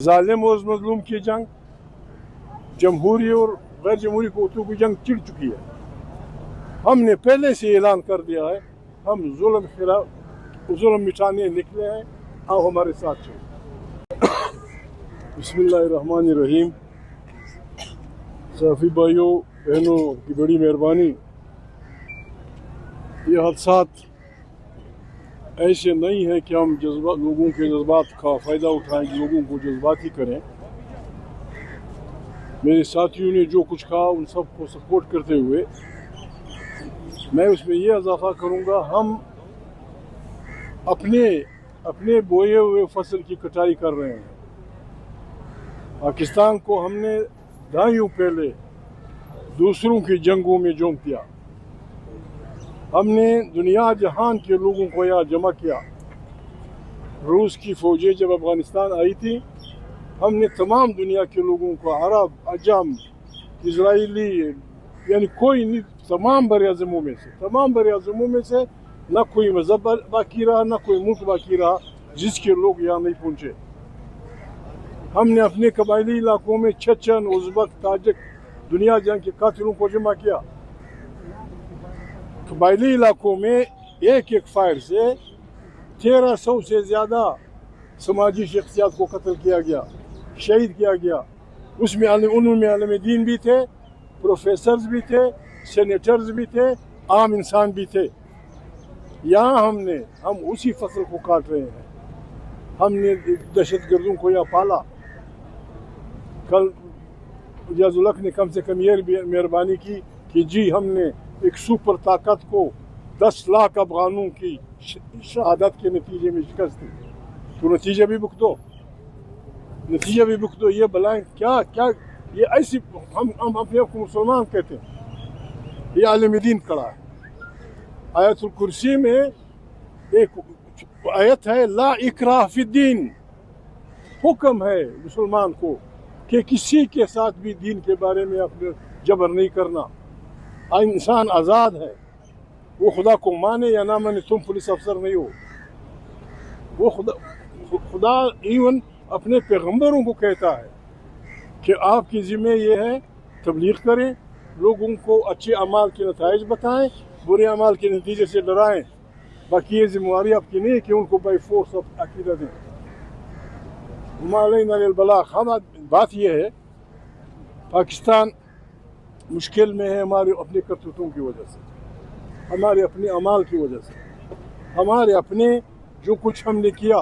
ظالم اور مظلوم کی جنگ، جمہوری اور غیر جمہوری قوتوں کی جنگ چڑ چکی ہے۔ ہم نے پہلے سے اعلان کر دیا ہے ہم ظلم مٹانے نکلے ہیں، آؤ ہمارے ساتھ چلو۔ بسم اللہ الرحمن الرحیم۔ صحافی بھائیوں بہنوں کی بڑی مہربانی، یہ حادثات ایسے نہیں ہے کہ ہم لوگوں کے جذبات کا فائدہ اٹھائیں، لوگوں کو جذباتی کریں۔ میرے ساتھیوں نے جو کچھ کہا ان سب کو سپورٹ کرتے ہوئے میں اس میں یہ اضافہ کروں گا، ہم اپنے بوئے ہوئے فصل کی کٹائی کر رہے ہیں۔ پاکستان کو ہم نے دہائیوں پہلے دوسروں کی جنگوں میں جھونک دیا۔ ہم نے دنیا جہان کے لوگوں کو یہاں جمع کیا۔ روس کی فوجیں جب افغانستان آئی تھی، ہم نے تمام دنیا کے لوگوں کو، عرب، عجم، اسرائیلی، یعنی کوئی نہیں، تمام بر اعظموں میں سے نہ کوئی مذہب باقی رہا، نہ کوئی ملک باقی رہا جس کے لوگ یہاں نہیں پہنچے۔ ہم نے اپنے قبائلی علاقوں میں چچن، ازبک، تاجک، دنیا جہاں کے قاتلوں کو جمع کیا۔ قبائلی علاقوں میں ایک فائر سے 1300 سے زیادہ سماجی شخصیات کو قتل کیا گیا، شہید کیا گیا۔ اس میں ان میں عالم دین بھی تھے، پروفیسرز بھی تھے، سینیٹرز بھی تھے، عام انسان بھی تھے۔ یہاں ہم اسی فصل کو کاٹ رہے ہیں۔ ہم نے دہشت گردوں کو یہاں پالا۔ کل ریاض الحق نے کم سے کم یہ مہربانی کی کہ جی ہم نے ایک سپر طاقت کو 10 لاکھ افغانوں کی شہادت کے نتیجے میں شکست دی، تو نتیجہ بھی بک دو۔ یہ بلائیں کیا یہ ایسی ہم اپنے آپ کو مسلمان کہتے ہیں، یہ عالم دین کھڑا ہے۔ آیت الکرسی میں ایک آیت ہے، لا اکراہ فی الدین، حکم ہے مسلمان کو کہ کسی کے ساتھ بھی دین کے بارے میں اپنے جبر نہیں کرنا۔ انسان آزاد ہے، وہ خدا کو مانے یا نہ مانے، تم پولیس افسر نہیں ہو۔ وہ خدا ایون اپنے پیغمبروں کو کہتا ہے کہ آپ کی ذمہ یہ ہے تبلیغ کریں، لوگوں کو اچھے اعمال کے نتائج بتائیں، برے اعمال کے نتیجے سے ڈرائیں۔ باقی یہ ذمہ داری آپ کی نہیں ہے کہ ان کو بائی فورس عقیدہ دیں۔ وما علینا الا البلاغ۔ بات یہ ہے پاکستان مشکل میں ہے ہمارے اپنے کرتوتوں کی وجہ سے، ہمارے اپنے اعمال کی وجہ سے، ہمارے اپنے جو کچھ ہم نے کیا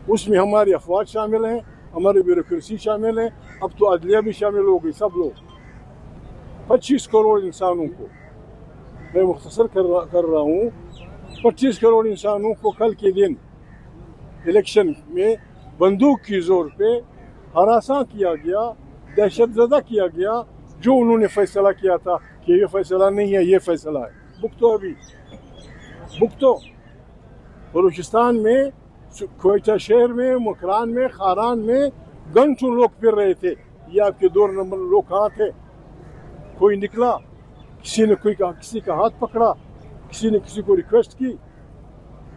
اس میں ہماری افواج شامل ہیں، ہماری بیوروکریسی شامل ہے، اب تو عدلیہ بھی شامل ہو گئی۔ سب لوگ 25 کروڑ انسانوں کو، میں مختصر کر رہا ہوں، 25 کروڑ انسانوں کو کل کے دن الیکشن میں بندوق کی زور پہ ہراساں کیا گیا، دہشت زدہ کیا گیا۔ جو انہوں نے فیصلہ کیا تھا کہ یہ فیصلہ نہیں ہے، یہ فیصلہ ہے، بکتو بلوچستان میں، کوئٹہ شہر میں، مکران میں، خاران میں گھنٹوں لوگ پھر رہے تھے۔ یہ آپ کے 2 نمبر لوگ کہاں تھے؟ کوئی نکلا، کسی کا ہاتھ پکڑا، کسی نے کسی کو ریکویسٹ کی؟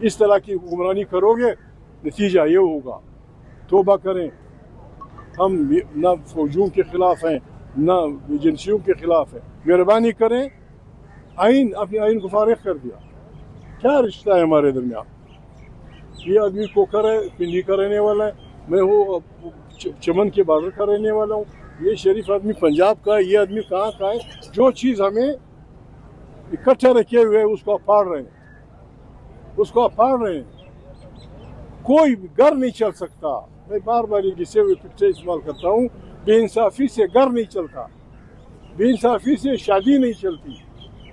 اس طرح کی حکمرانی کرو گے نتیجہ یہ ہوگا۔ توبہ کریں، ہم نہ فوجیوں کے خلاف ہیں نہ ایجنسیوں کے خلاف ہیں، مہربانی کریں۔ اپنے آئین کو فارغ کر دیا، کیا رشتہ ہے ہمارے درمیان؟ یہ آدمی کوکر ہے، پنڈی کا رہنے والا ہے، میں وہ چمن کے بارڈر کا رہنے والا ہوں، یہ شریف آدمی پنجاب کا ہے، یہ آدمی کہاں کا ہے؟ جو چیز ہمیں اکٹھا رکھے ہوئے اس کو آپ پھاڑ رہے ہیں، کوئی گھر نہیں چل سکتا۔ میں بار بار یہ گھسے ہوئے پکچر استعمال کرتا ہوں، بے انصافی سے گھر نہیں چلتا، بے انصافی سے شادی نہیں چلتی،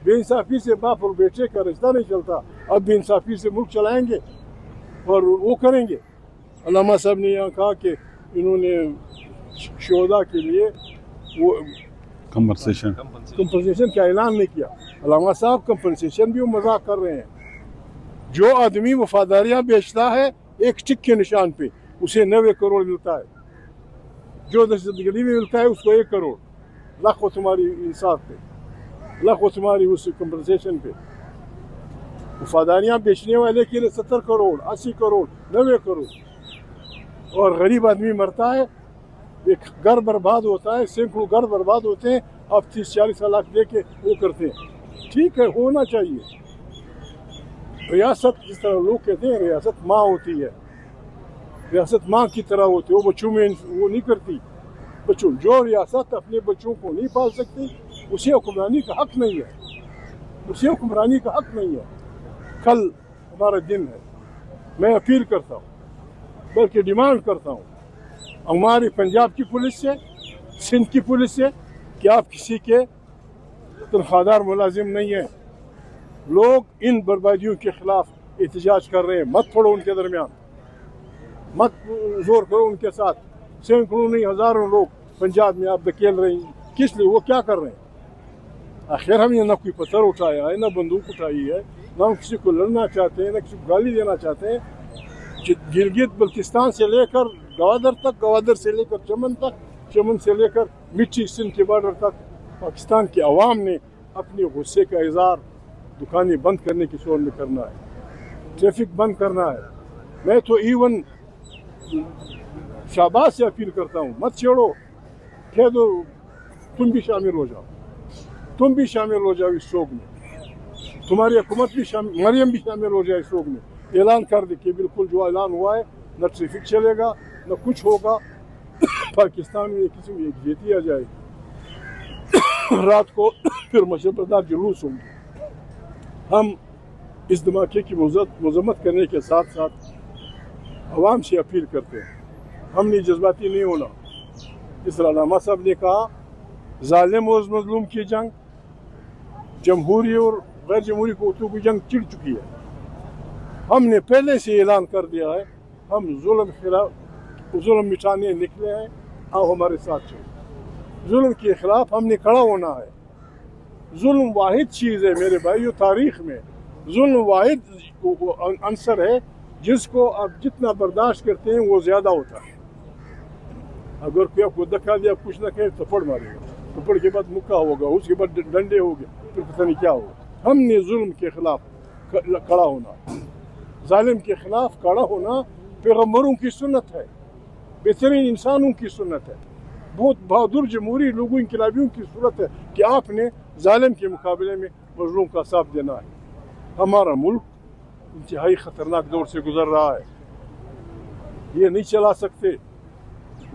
بے انصافی سے باپ اور بیٹے کا رشتہ نہیں چلتا۔ اب بے انصافی سے ملک چلائیں گے اور وہ کریں گے۔ علامہ صاحب نے یہاں کہا کہ انہوں نے شہداء کے لیے وہ کمپنسیشن کا اعلان نہیں کیا۔ علامہ صاحب کمپنسیشن بھی وہ مذاق کر رہے ہیں۔ جو آدمی وفاداریاں بیچتا ہے ایک ٹک کے نشان پہ اسے 90 کروڑ ملتا ہے، جو دہشت گردی میں ملتا ہے اس کو 1 کروڑ، لاکھ وہ تمہاری انصاف پہ، لاکھ وہ تمہاری اس کمپنسیشن پہ۔ وفاداریاں بیچنے والے کے لیے 70 کروڑ، 80 کروڑ، 90 کروڑ، اور غریب آدمی مرتا ہے, ایک گھر برباد ہوتا ہے, سینکڑوں گھر برباد ہوتے ہیں, آپ 30-40 لاکھ دے کے وہ کرتے ہیں. ٹھیک ہے, ہونا چاہیے. ریاست جس طرح لوگ کہتے ہیں ریاست ماں ہوتی ہے, ریاست ماں کی طرح ہوتی ہے, وہ بچوں میں وہ نہیں کرتی. بچوں جو ریاست اپنے بچوں کو نہیں پال سکتی اسے حکمرانی کا حق نہیں ہے, اسے حکمرانی کا حق نہیں ہے. کل ہمارا دن ہے, میں اپیل کرتا ہوں بلکہ ڈیمانڈ کرتا ہوں ہماری پنجاب کی پولیس سے, سندھ کی پولیس سے کہ آپ کسی کے تنخواہ دار ملازم نہیں ہیں. لوگ ان بربادیوں کے خلاف احتجاج کر رہے ہیں, مت پڑو ان کے درمیان, مت زور کرو ان کے ساتھ. سینکڑوں نہیں ہزاروں لوگ پنجاب میں آپ دھکیل رہے ہیں, کس لیے, وہ کیا کر رہے ہیں؟ آخر ہم نے نہ کوئی پتھر اٹھایا ہے, نہ بندوق اٹھائی ہے, نہ ہم کسی کو لڑنا چاہتے ہیں, نہ کسی کو گالی دینا چاہتے ہیں. گلگت بلتستان سے لے کر گوادر تک, گوادر سے لے کر چمن تک, چمن سے لے کر مٹی سندھ کے بارڈر تک پاکستان کی عوام نے اپنے غصے کا اظہار دکانیں بند کرنے کی صورت میں کرنا ہے, ٹریفک بند کرنا ہے. میں تو ایون شہباز سے اپیل کرتا ہوں, مت چھوڑو, کہہ دو تم بھی شامل ہو جاؤ, تم بھی شامل ہو جاؤ اس شوق میں, تمہاری حکومت بھی شامل, مریم بھی شامل ہو جائے اس شوق میں. اعلان کر دے کہ بالکل جو اعلان ہوا ہے, نہ ٹریفک چلے گا نہ کچھ ہوگا. پاکستان میں کسی میں ایک جیتی آ جائے گی, رات کو پھر مشربدار جلوس ہوں گے. ہم اس دھماکے کی مذمت کرنے کے ساتھ ساتھ عوام سے اپیل کرتے ہیں, ہم نے جذباتی نہیں ہونا. اس طرح علامہ صاحب نے کہا ظالم اور مظلوم کی جنگ, جمہوری اور غیر جمہوری قوتوں کی جنگ چڑ چکی ہے. ہم نے پہلے سے اعلان کر دیا ہے ہم ظلم مٹانے نکلے ہیں, آؤ ہمارے ساتھ چلو. ظلم کے خلاف ہم نے کھڑا ہونا ہے. ظلم واحد چیز ہے میرے بھائیو, تاریخ میں ظلم واحد عنصر ہے جس کو آپ جتنا برداشت کرتے ہیں وہ زیادہ ہوتا ہے. اگر کوئی آپ کو دھکا دیا, کچھ نہ کہے, تھپڑ مارے گا, تھپڑ کے بعد مکہ ہوگا, اس کے بعد ڈنڈے ہوگے, پھر پتہ نہیں کیا ہوگا. ہم نے ظلم کے خلاف کھڑا ہونا, ظالم کے خلاف کھڑا ہونا پیغمبروں کی سنت ہے, بہترین انسانوں کی سنت ہے, بہت بہادر جمہوری لوگوں انقلابیوں کی صورت ہے کہ آپ نے ظالم کے مقابلے میں مظلوم کا ساتھ دینا ہے. ہمارا ملک انتہائی خطرناک دور سے گزر رہا ہے, یہ نہیں چلا سکتے.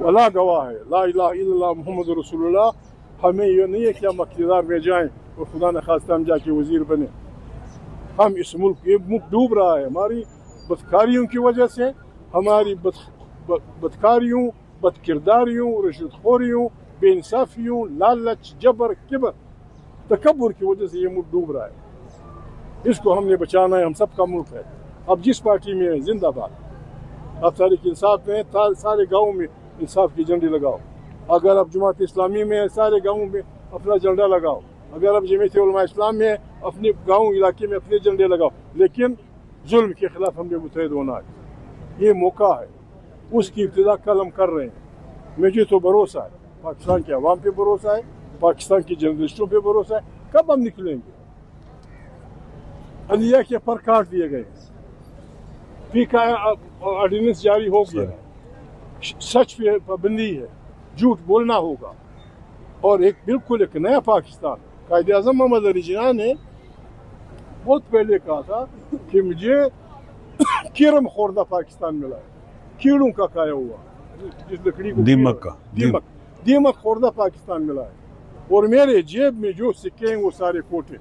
اللہ گواہ ہے, لا الہ الا اللہ محمد رسول اللہ. ہمیں یہ نہیں ہے کہ ہم اقتدار میں جائیں اور خدا نخواستہ ہم جا کے وزیر بنے. ہم اس ملک, یہ ملک ڈوب رہا ہے ہماری بدکاریوں کی وجہ سے, ہماری بدکاریوں, بد کرداریوں, رشوت خوریوں, بے انصافیوں, لالچ, جبر, کبر, تکبر کی وجہ سے یہ ملک ڈوب رہا ہے. اس کو ہم نے بچانا ہے, ہم سب کا ملک ہے. اب جس پارٹی میں ہے زندہ باد. آپ تحریک انصاف میں ہیں, سارے گاؤں میں انصاف کی جھنڈی لگاؤ. اگر آپ جماعت اسلامی میں ہیں, سارے گاؤں میں اپنا جھنڈا لگاؤ. اگر آپ جمعیت علماء اسلام میں ہیں, اپنے گاؤں علاقے میں اپنے جھنڈے لگاؤ. لیکن ظلم کے خلاف ہم نے متحد ہونا ہے. یہ موقع ہے, اس کی ابتدا کل ہم کر رہے ہیں. مجھے تو بھروسہ ہے, پاکستان کے عوام پہ بھروسہ ہے, پاکستان کی جرنلسٹوں پہ بھروسہ ہے. کب ہم نکلیں گے؟ عدلیہ کے پر کاٹ دیے گئے, فی کا آرڈیننس جاری ہو گیا, سچ پہ پابندی ہے, جھوٹ بولنا ہوگا. اور ایک بالکل ایک نیا پاکستان. قائد اعظم محمد علی جناح نے بہت پہلے کہا تھا کہ مجھے کیرم خوردہ پاکستان ملا ہے, کیڑوں کا کھایا ہوا, جس لکڑی کو دیمک خوردہ پاکستان ملا ہے. اور میرے جیب میں جو سکے ہیں وہ سارے کوٹے.